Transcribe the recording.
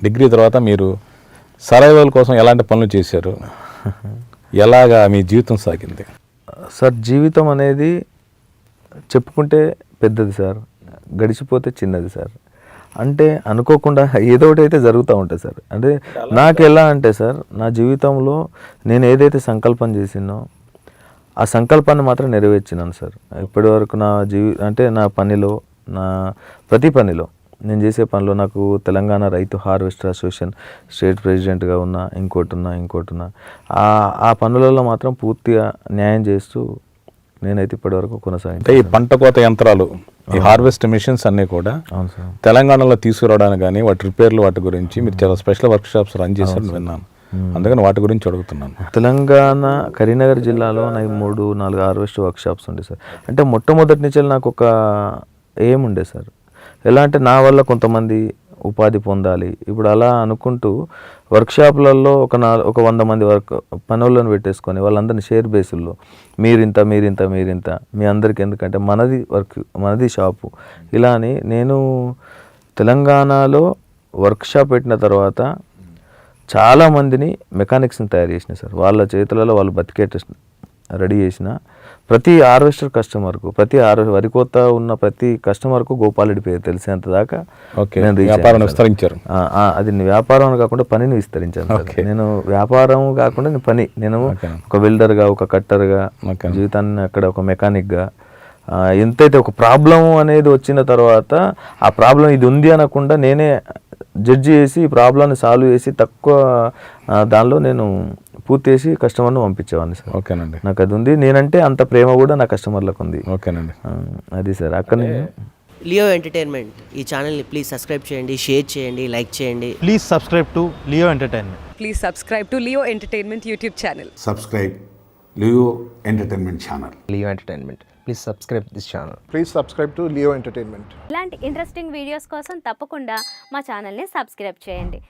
Degree తర్వాత మీరు survival కోసం ఎలాంటి పనులు చేశారు, ఎలాగా మీ జీవితం సాగింది? సార్ జీవితం అనేది చెప్పుకుంటే పెద్దది సార్, గడిచిపోతే చిన్నది సార్. అంటే అనుకోకుండా ఏదో ఒకటి అయితే జరుగుతూ ఉంటుంది సార్. అంటే నాకు ఎలా అంటే సార్, నా జీవితంలో నేను ఏదైతే సంకల్పం చేసినో ఆ సంకల్పాన్ని మాత్రం నెరవేర్చినాను సార్. ఇప్పటి వరకు అంటే నా పనిలో, నా ప్రతి పనిలో, నేను చేసే పనిలో నాకు తెలంగాణ రైతు హార్వెస్టర్ అసోసియేషన్ స్టేట్ ప్రెసిడెంట్గా ఉన్నా, ఇంకోటున్నా ఆ పనులలో మాత్రం పూర్తిగా న్యాయం చేస్తూ నేనైతే ఇప్పటివరకు కొనసాగించాను. ఈ పంట కోత యంత్రాలు, ఈ హార్వెస్ట్ మిషన్స్ అన్నీ కూడా అవును సార్, తెలంగాణలో తీసుకురావడానికి కానీ వాటి రిపేర్లు వాటి గురించి మీరు చాలా స్పెషల్ వర్క్షాప్స్ రన్ చేశారని విన్నాను. అందుకని వాటి గురించి అడుగుతున్నాను. తెలంగాణ కరీంనగర్ జిల్లాలో నాకు 3-4 హార్వెస్ట్ వర్క్షాప్స్ ఉండే సార్. అంటే మొట్టమొదటి నుంచి నాకు ఒక ఏం ఉండే సార్, ఎలా అంటే నా వల్ల కొంతమంది ఉపాధి పొందాలి. ఇప్పుడు అలా అనుకుంటూ వర్క్షాప్లలో ఒక 100 మంది పనులను పెట్టేసుకొని వాళ్ళందరినీ షేర్ బేసుల్లో మీరింత మీ అందరికీ, ఎందుకంటే మనది షాపు ఇలా అని నేను తెలంగాణలో వర్క్షాప్ పెట్టిన తర్వాత చాలామందిని మెకానిక్స్ని తయారు చేసిన సార్. వాళ్ళ చేతులలో వాళ్ళు బతికేట రెడీ చేసిన ప్రతి హార్వెస్టర్ కస్టమర్కు, వరి కోత ఉన్న ప్రతి కస్టమర్కు గోపాలరెడ్డి పేరు తెలిసేంత దాకా నేను వ్యాపారం విస్తరించారు. అది వ్యాపారం కాకుండా పనిని విస్తరించాను. నేను వ్యాపారం కాకుండా నేను ఒక వెల్డర్గా, ఒక కట్టర్గా జీవితాన్ని, అక్కడ ఒక మెకానిక్గా, ఎంతైతే ఒక ప్రాబ్లం అనేది వచ్చిన తర్వాత ఆ ప్రాబ్లం ఇది ఉంది అనకుండా నేనే జడ్జి చేసి ఈ ప్రాబ్లమ్ని సాల్వ్ చేసి తక్కువ దానిలో నేను పూర్తి చేసి కస్టమర్ను పంపించేవాడిని సార్. ఓకేనండి, నాకు అది ఉంది. నేనంటే అంత ప్రేమ కూడా నా కస్టమర్లకు ఉంది. ఓకేనండి, అది సార్. అక్కడ లియో ఎంటర్టైన్మెంట్ ఈ ఛానల్ని ప్లీజ్ సబ్స్క్రైబ్ చేయండి, షేర్ చేయండి, లైక్ చేయండి. Please subscribe to Leo entertainment. Please subscribe to Leo Entertainment YouTube channel. Subscribe Leo Entertainment channel. Leo Entertainment. Please subscribe this channel. Please subscribe to Leo Entertainment. ఇలాంటి interesting videos కోసం తప్పకుండా మా ఛానల్ని subscribe చేయండి.